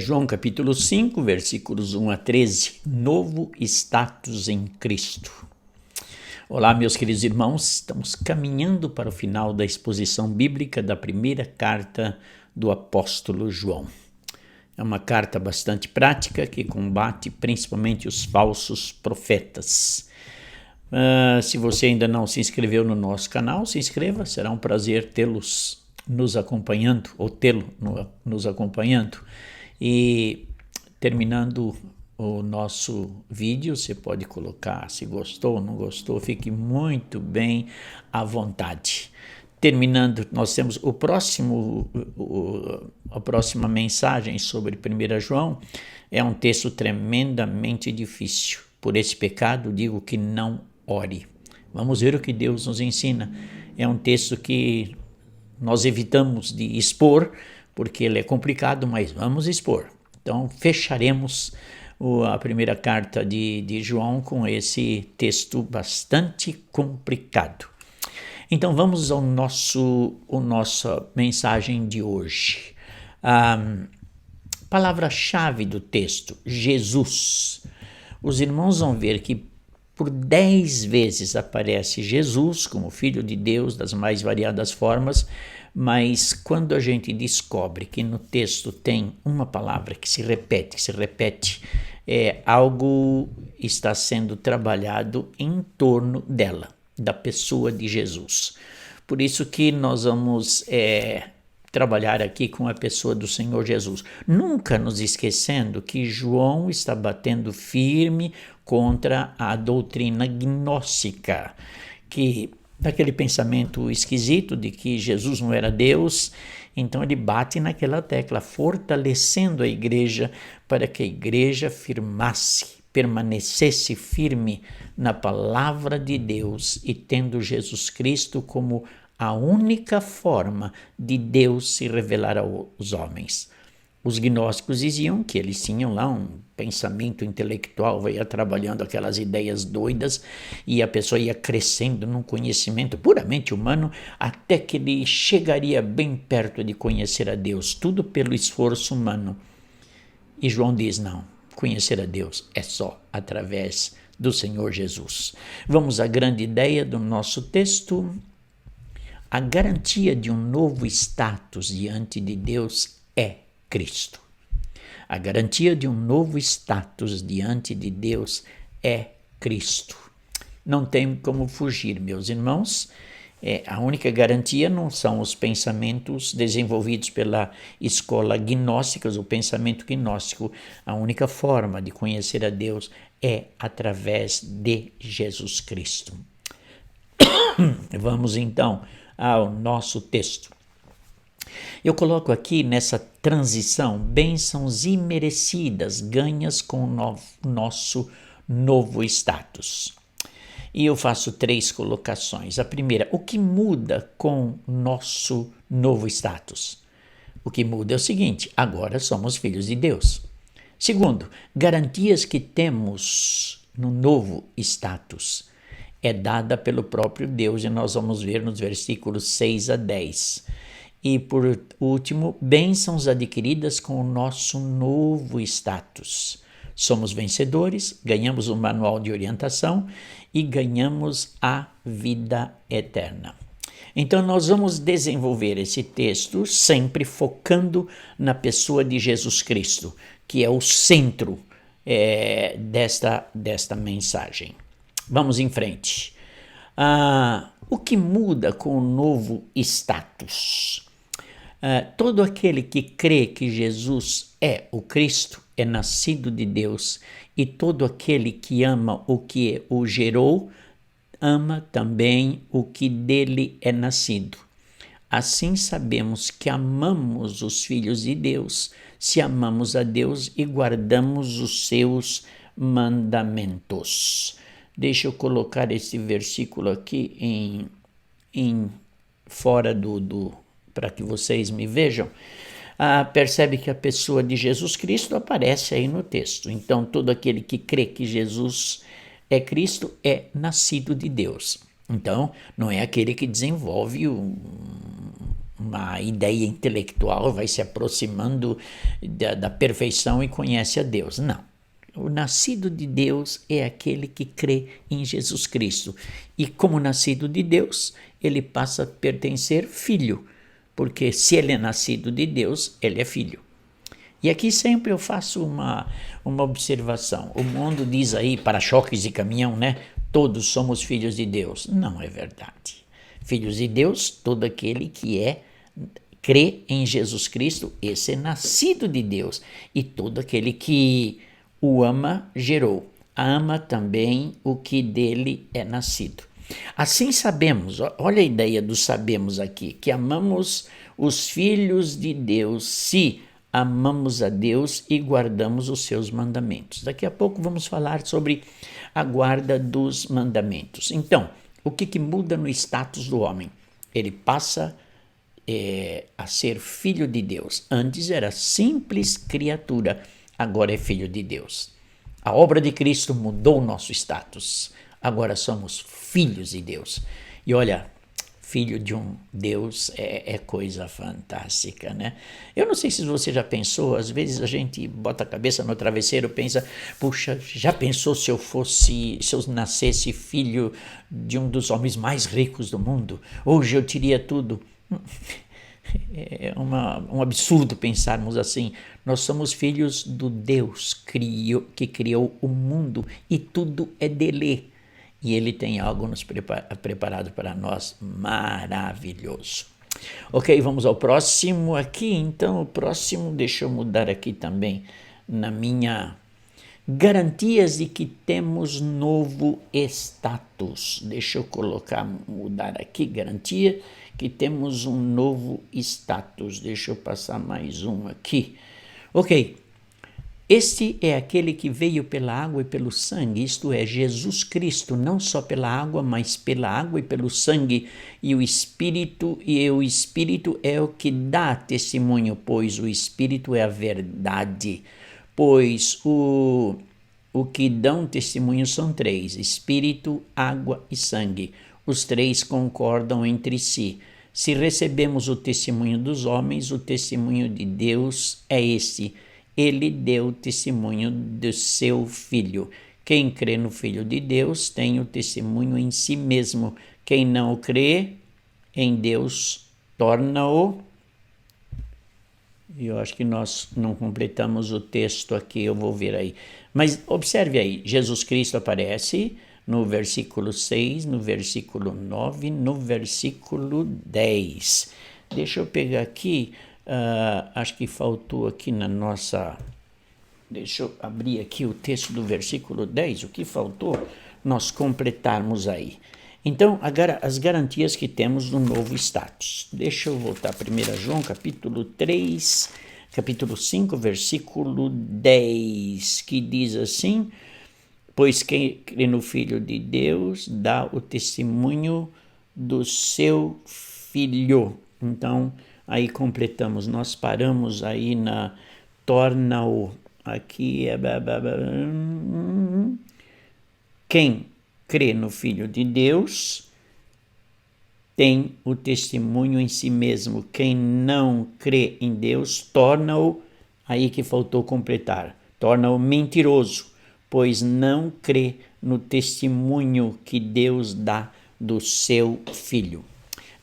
João capítulo 5, versículos 1 a 13, novo status em Cristo. Olá, meus queridos irmãos, estamos caminhando para o final da exposição bíblica da primeira carta do apóstolo João. É uma carta bastante prática que combate principalmente os falsos profetas. Se você ainda não se inscreveu no nosso canal, se inscreva, será um prazer tê-los nos acompanhando, ou tê-lo nos acompanhando. E terminando o nosso vídeo, você pode colocar se gostou ou não gostou, fique muito bem à vontade. Terminando, nós temos a próxima mensagem sobre 1 João, é um texto tremendamente difícil. Por esse pecado digo que não ore. Vamos ver o que Deus nos ensina. É um texto que nós evitamos de expor, porque ele é complicado, mas vamos expor. Então, fecharemos a primeira carta de João com esse texto bastante complicado. Então, vamos à nossa mensagem de hoje. Palavra-chave do texto, Jesus. Os irmãos vão ver que por 10 vezes aparece Jesus como Filho de Deus, das mais variadas formas, mas quando a gente descobre que no texto tem uma palavra que se repete, algo está sendo trabalhado em torno dela, da pessoa de Jesus. Por isso que nós vamos trabalhar aqui com a pessoa do Senhor Jesus. Nunca nos esquecendo que João está batendo firme contra a doutrina gnóstica, que daquele pensamento esquisito de que Jesus não era Deus. Então ele bate naquela tecla, fortalecendo a igreja para que a igreja permanecesse firme na palavra de Deus e tendo Jesus Cristo como a única forma de Deus se revelar aos homens. Os gnósticos diziam que eles tinham lá um pensamento intelectual, ia trabalhando aquelas ideias doidas e a pessoa ia crescendo num conhecimento puramente humano até que ele chegaria bem perto de conhecer a Deus, tudo pelo esforço humano. E João diz, não, conhecer a Deus é só através do Senhor Jesus. Vamos à grande ideia do nosso texto. A garantia de um novo status diante de Deus é Cristo. A garantia de um novo status diante de Deus é Cristo. Não tem como fugir, meus irmãos. A única garantia não são os pensamentos desenvolvidos pela escola gnóstica, o pensamento gnóstico. A única forma de conhecer a Deus é através de Jesus Cristo. Vamos então ao nosso texto. Eu coloco aqui nessa transição bênçãos imerecidas ganhas com o nosso novo status. E eu faço 3 colocações. A primeira, o que muda com nosso novo status? O que muda é o seguinte, agora somos filhos de Deus. Segundo, garantias que temos no novo status é dada pelo próprio Deus, e nós vamos ver nos versículos 6 a 10. E por último, bênçãos adquiridas com o nosso novo status. Somos vencedores, ganhamos um manual de orientação e ganhamos a vida eterna. Então nós vamos desenvolver esse texto sempre focando na pessoa de Jesus Cristo, que é o centro desta mensagem. Vamos em frente. O que muda com o novo status? Todo aquele que crê que Jesus é o Cristo é nascido de Deus, e todo aquele que ama o que o gerou, ama também o que dele é nascido. Assim sabemos que amamos os filhos de Deus, se amamos a Deus e guardamos os seus mandamentos. Deixa eu colocar esse versículo aqui fora para que vocês me vejam. percebe que a pessoa de Jesus Cristo aparece aí no texto. Então, todo aquele que crê que Jesus é Cristo é nascido de Deus. Então, não é aquele que desenvolve uma ideia intelectual, vai se aproximando da perfeição e conhece a Deus. Não. O nascido de Deus é aquele que crê em Jesus Cristo. E como nascido de Deus, ele passa a pertencer filho, porque se ele é nascido de Deus, ele é filho. E aqui sempre eu faço uma observação. O mundo diz aí, para-choques de caminhão, né? Todos somos filhos de Deus. Não é verdade. Filhos de Deus, todo aquele que crê em Jesus Cristo, esse é nascido de Deus. E todo aquele que o ama, gerou. Ama também o que dele é nascido. Assim sabemos, olha a ideia do sabemos aqui, que amamos os filhos de Deus se amamos a Deus e guardamos os seus mandamentos. Daqui a pouco vamos falar sobre a guarda dos mandamentos. Então, o que muda no status do homem? Ele passa a ser filho de Deus. Antes era simples criatura, agora é filho de Deus. A obra de Cristo mudou o nosso status. Agora somos filhos de Deus. E olha, filho de um Deus é coisa fantástica, né? Eu não sei se você já pensou, às vezes a gente bota a cabeça no travesseiro e pensa, puxa, já pensou se eu nascesse filho de um dos homens mais ricos do mundo? Hoje eu teria tudo. É um absurdo pensarmos assim. Nós somos filhos do Deus que criou o mundo e tudo é dele. E ele tem algo preparado para nós maravilhoso. Ok, vamos ao próximo aqui. Então, o próximo, deixa eu mudar aqui também na minha garantias de que temos novo status. Deixa eu mudar aqui, garantia que temos um novo status. Deixa eu passar mais um aqui. Ok, este é aquele que veio pela água e pelo sangue, isto é, Jesus Cristo, não só pela água, mas pela água e pelo sangue, e o Espírito é o que dá testemunho, pois o Espírito é a verdade. Pois o que dão testemunho são três: Espírito, água e sangue. Os três concordam entre si. Se recebemos o testemunho dos homens, o testemunho de Deus é esse: ele deu testemunho do seu Filho. Quem crê no Filho de Deus tem o testemunho em si mesmo. Quem não crê em Deus torna-o. Eu acho que nós não completamos o texto aqui, eu vou ver aí. Mas observe aí, Jesus Cristo aparece no versículo 6, no versículo 9, no versículo 10. Deixa eu pegar aqui. Acho que faltou aqui na nossa... Deixa eu abrir aqui o texto do versículo 10. O que faltou nós completarmos aí? Então, as garantias que temos no novo status. Deixa eu voltar a 1 João, capítulo 3, capítulo 5, versículo 10, que diz assim: pois quem crê no Filho de Deus dá o testemunho do seu Filho. Então, aí completamos, nós paramos aí na torna-o, aqui é quem crê no Filho de Deus tem o testemunho em si mesmo. Quem não crê em Deus torna-o, aí que faltou completar, torna-o mentiroso, pois não crê no testemunho que Deus dá do seu Filho.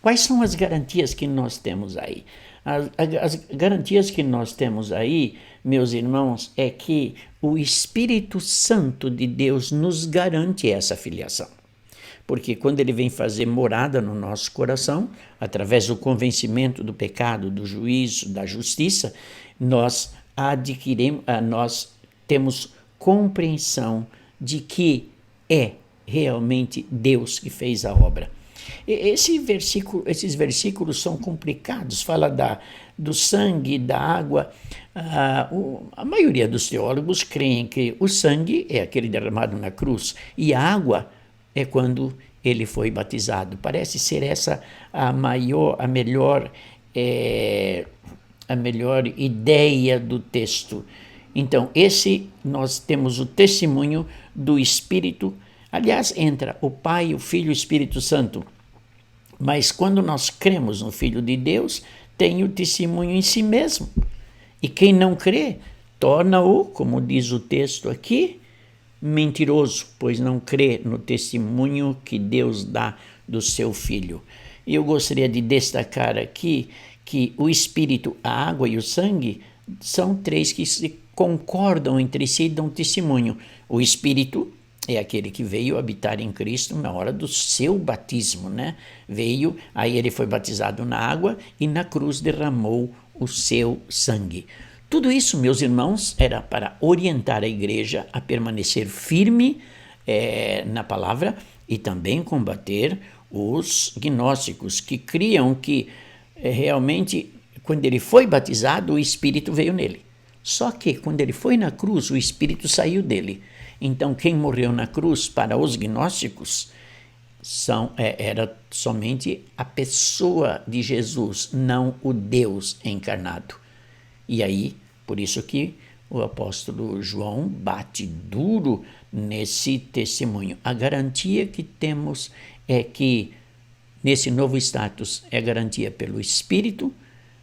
Quais são as garantias que nós temos aí? As garantias que nós temos aí, meus irmãos, é que o Espírito Santo de Deus nos garante essa filiação. Porque quando ele vem fazer morada no nosso coração, através do convencimento do pecado, do juízo, da justiça, nós temos compreensão de que é realmente Deus que fez a obra. Esses versículos são complicados, fala do sangue, da água. A maioria dos teólogos creem que o sangue é aquele derramado na cruz e a água é quando ele foi batizado. Parece ser essa a melhor a melhor ideia do texto. Então, nós temos o testemunho do Espírito. Aliás, entra o Pai, o Filho e o Espírito Santo. Mas quando nós cremos no Filho de Deus, tem o testemunho em si mesmo. E quem não crê, torna-o, como diz o texto aqui, mentiroso, pois não crê no testemunho que Deus dá do seu Filho. E eu gostaria de destacar aqui que o Espírito, a água e o sangue são três que se concordam entre si e dão testemunho. O Espírito é aquele que veio habitar em Cristo na hora do seu batismo, né? Aí ele foi batizado na água e na cruz derramou o seu sangue. Tudo isso, meus irmãos, era para orientar a igreja a permanecer firme na palavra e também combater os gnósticos que criam que realmente, quando ele foi batizado, o Espírito veio nele. Só que quando ele foi na cruz, o Espírito saiu dele. Então, quem morreu na cruz para os gnósticos era somente a pessoa de Jesus, não o Deus encarnado. E aí, por isso que o apóstolo João bate duro nesse testemunho. A garantia que temos é que nesse novo status é garantia pelo Espírito,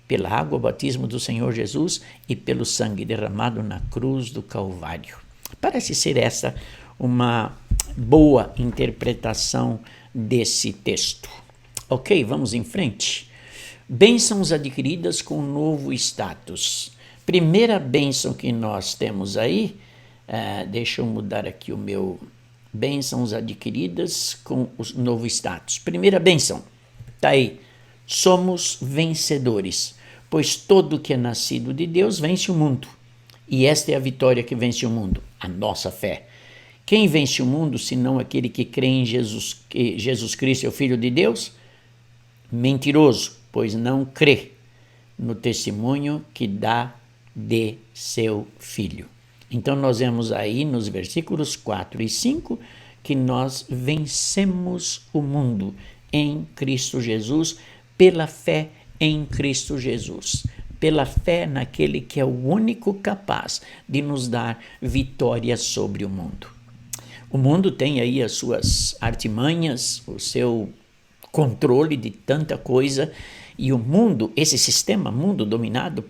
pela água, o batismo do Senhor Jesus e pelo sangue derramado na cruz do Calvário. Parece ser essa uma boa interpretação desse texto. Ok, vamos em frente. Bênçãos adquiridas com novo status. Primeira bênção que nós temos aí, deixa eu mudar aqui o meu... Bênçãos adquiridas com o novo status. Primeira bênção, está aí. Somos vencedores, pois todo que é nascido de Deus vence o mundo. E esta é a vitória que vence o mundo, a nossa fé. Quem vence o mundo, senão aquele que crê em Jesus, que Jesus Cristo é o Filho de Deus? Mentiroso, pois não crê no testemunho que dá de seu Filho. Então, nós vemos aí nos versículos 4 e 5 que nós vencemos o mundo em Cristo Jesus, pela fé em Cristo Jesus, pela fé naquele que é o único capaz de nos dar vitória sobre o mundo. O mundo tem aí as suas artimanhas, o seu controle de tanta coisa, e o mundo, esse sistema mundo dominado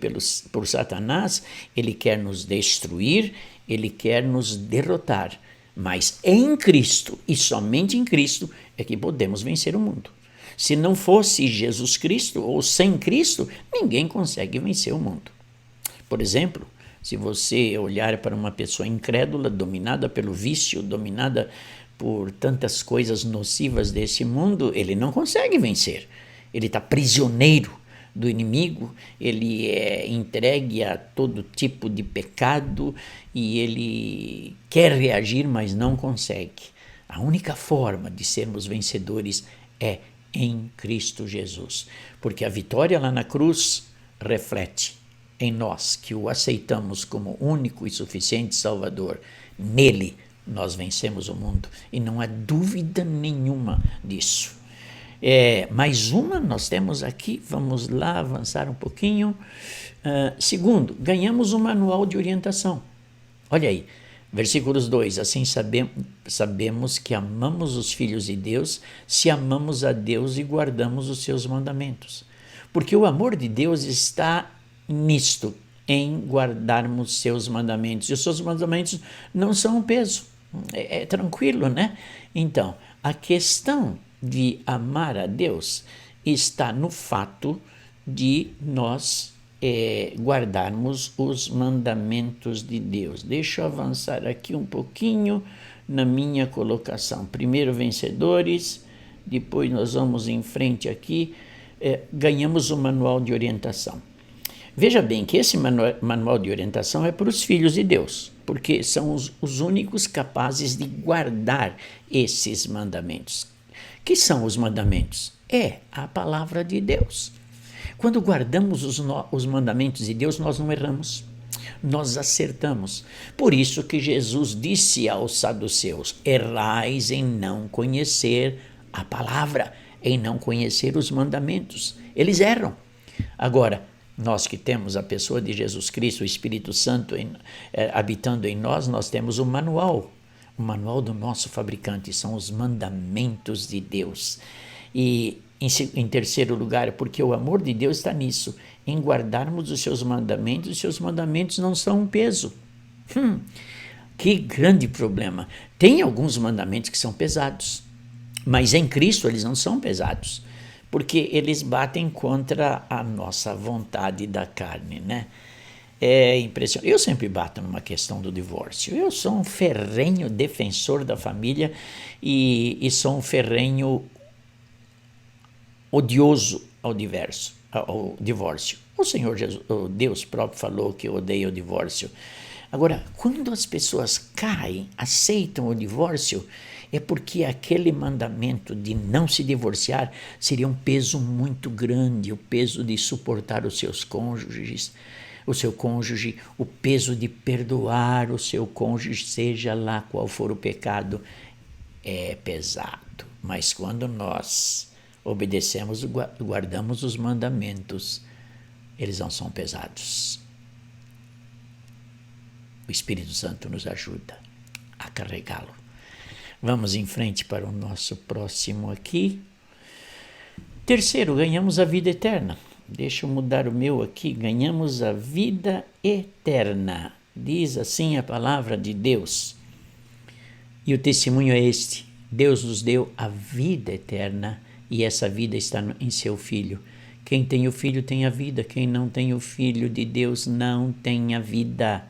por Satanás, ele quer nos destruir, ele quer nos derrotar. Mas em Cristo, e somente em Cristo, é que podemos vencer o mundo. Se não fosse Jesus Cristo, ou sem Cristo, ninguém consegue vencer o mundo. Por exemplo, se você olhar para uma pessoa incrédula, dominada pelo vício, dominada por tantas coisas nocivas desse mundo, ele não consegue vencer. Ele está prisioneiro do inimigo, ele é entregue a todo tipo de pecado e ele quer reagir, mas não consegue. A única forma de sermos vencedores é em Cristo Jesus, porque a vitória lá na cruz reflete em nós, que o aceitamos como único e suficiente Salvador. Nele nós vencemos o mundo e não há dúvida nenhuma disso. Mais uma nós temos aqui, vamos lá avançar um pouquinho. Segundo, ganhamos um manual de orientação. Olha aí, versículos 2, assim sabemos que amamos os filhos de Deus, se amamos a Deus e guardamos os seus mandamentos. Porque o amor de Deus está nisto, em guardarmos seus mandamentos. E os seus mandamentos não são um peso, é tranquilo, né? Então, a questão de amar a Deus está no fato de nós guardarmos os mandamentos de Deus. Deixa eu avançar aqui um pouquinho na minha colocação. Primeiro, vencedores, depois nós vamos em frente aqui, ganhamos um manual de orientação. Veja bem que esse manual de orientação é para os filhos de Deus, porque são os únicos capazes de guardar esses mandamentos. Que são os mandamentos? É a palavra de Deus. Quando guardamos os mandamentos de Deus, nós não erramos, nós acertamos. Por isso que Jesus disse aos saduceus: errais em não conhecer a palavra, em não conhecer os mandamentos. Eles erram. Agora, Nós que temos a pessoa de Jesus Cristo, o Espírito Santo habitando em nós, nós temos o manual do nosso fabricante, são os mandamentos de Deus. E em terceiro lugar, porque o amor de Deus está nisso, em guardarmos os seus mandamentos não são um peso. Que grande problema. Tem alguns mandamentos que são pesados, mas em Cristo eles não são pesados, porque eles batem contra a nossa vontade da carne, né? É impressionante. Eu sempre bato numa questão do divórcio. Eu sou um ferrenho defensor da família e sou um ferrenho odioso ao divórcio. O Senhor Jesus, o Deus próprio falou que odeia o divórcio. Agora, quando as pessoas caem, aceitam o divórcio, é porque aquele mandamento de não se divorciar seria um peso muito grande, o peso de suportar os seus cônjuges, o seu cônjuge, o peso de perdoar o seu cônjuge, seja lá qual for o pecado, é pesado. Mas quando nós obedecemos e guardamos os mandamentos, eles não são pesados. O Espírito Santo nos ajuda a carregá-lo. Vamos em frente para o nosso próximo aqui. Terceiro, ganhamos a vida eterna. Deixa eu mudar o meu aqui. Ganhamos a vida eterna. Diz assim a palavra de Deus. E o testemunho é este: Deus nos deu a vida eterna e essa vida está em seu Filho. Quem tem o Filho tem a vida. Quem não tem o Filho de Deus não tem a vida.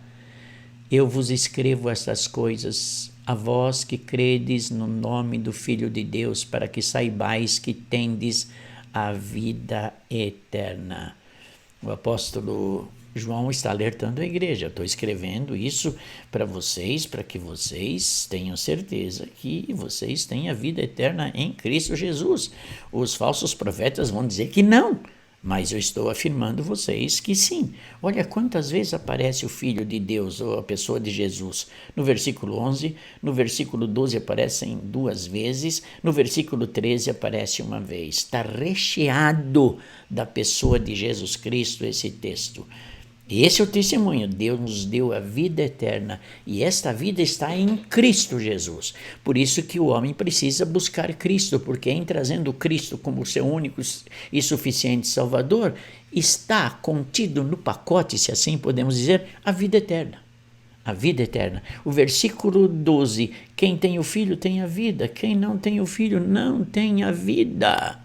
Eu vos escrevo estas coisas, a vós que credes no nome do Filho de Deus, para que saibais que tendes a vida eterna. O apóstolo João está alertando a igreja. Estou escrevendo isso para vocês, para que vocês tenham certeza que vocês têm a vida eterna em Cristo Jesus. Os falsos profetas vão dizer que não, mas eu estou afirmando vocês que sim. Olha quantas vezes aparece o Filho de Deus, ou a pessoa de Jesus. No versículo 11, no versículo 12 aparecem 2 vezes, no versículo 13 aparece uma vez. Está recheado da pessoa de Jesus Cristo esse texto. Esse é o testemunho. Deus nos deu a vida eterna e esta vida está em Cristo Jesus. Por isso que o homem precisa buscar Cristo, porque em trazendo Cristo como seu único e suficiente Salvador, está contido no pacote, se assim podemos dizer, a vida eterna. A vida eterna. O versículo 12, quem tem o Filho tem a vida, quem não tem o Filho não tem a vida.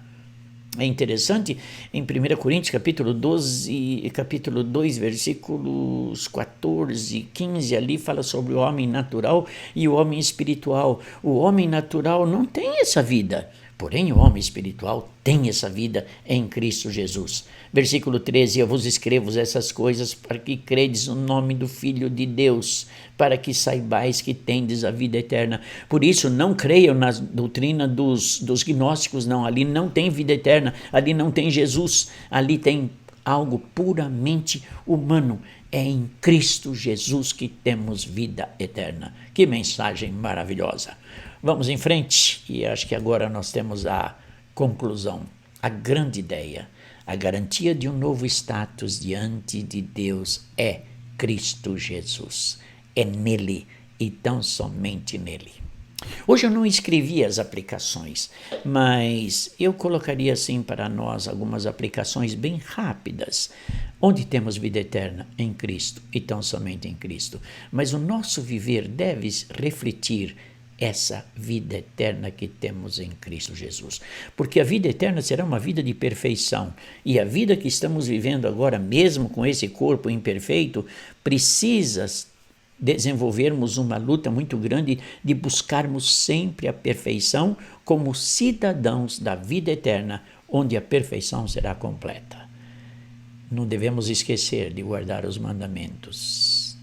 É interessante, em 1 Coríntios, capítulo 12, capítulo 2, versículos 14 e 15, ali fala sobre o homem natural e o homem espiritual. O homem natural não tem essa vida, porém o homem espiritual tem essa vida em Cristo Jesus. Versículo 13, eu vos escrevo essas coisas para que credes no nome do Filho de Deus, para que saibais que tendes a vida eterna. Por isso, não creiam na doutrina dos gnósticos, não. Ali não tem vida eterna, ali não tem Jesus, ali tem algo puramente humano. É em Cristo Jesus que temos vida eterna. Que mensagem maravilhosa. Vamos em frente, e acho que agora nós temos a conclusão, a grande ideia. A garantia de um novo status diante de Deus é Cristo Jesus. É nele e tão somente nele. Hoje eu não escrevi as aplicações, mas eu colocaria assim para nós algumas aplicações bem rápidas. Onde temos vida eterna? Em Cristo e tão somente em Cristo. Mas o nosso viver deve refletir essa vida eterna que temos em Cristo Jesus. Porque a vida eterna será uma vida de perfeição. E a vida que estamos vivendo agora, mesmo com esse corpo imperfeito, precisa desenvolvermos uma luta muito grande de buscarmos sempre a perfeição como cidadãos da vida eterna, onde a perfeição será completa. Não devemos esquecer de guardar os mandamentos,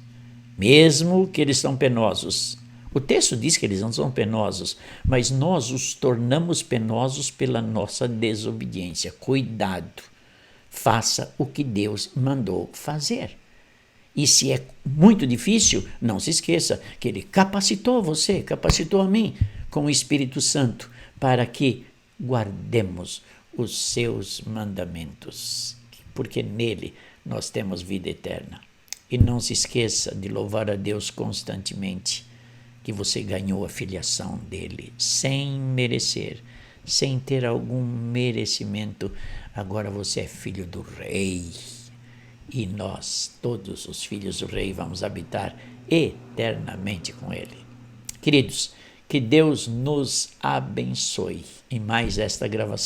mesmo que eles são penosos. O texto diz que eles não são penosos, mas nós os tornamos penosos pela nossa desobediência. Cuidado, faça o que Deus mandou fazer. E se é muito difícil, não se esqueça que Ele capacitou você, capacitou a mim com o Espírito Santo para que guardemos os seus mandamentos. porque nele nós temos vida eterna. E não se esqueça de louvar a Deus constantemente, que você ganhou a filiação dele sem merecer, sem ter algum merecimento. Agora você é filho do Rei. E nós, todos os filhos do Rei, vamos habitar eternamente com ele. Queridos, que Deus nos abençoe em mais esta gravação.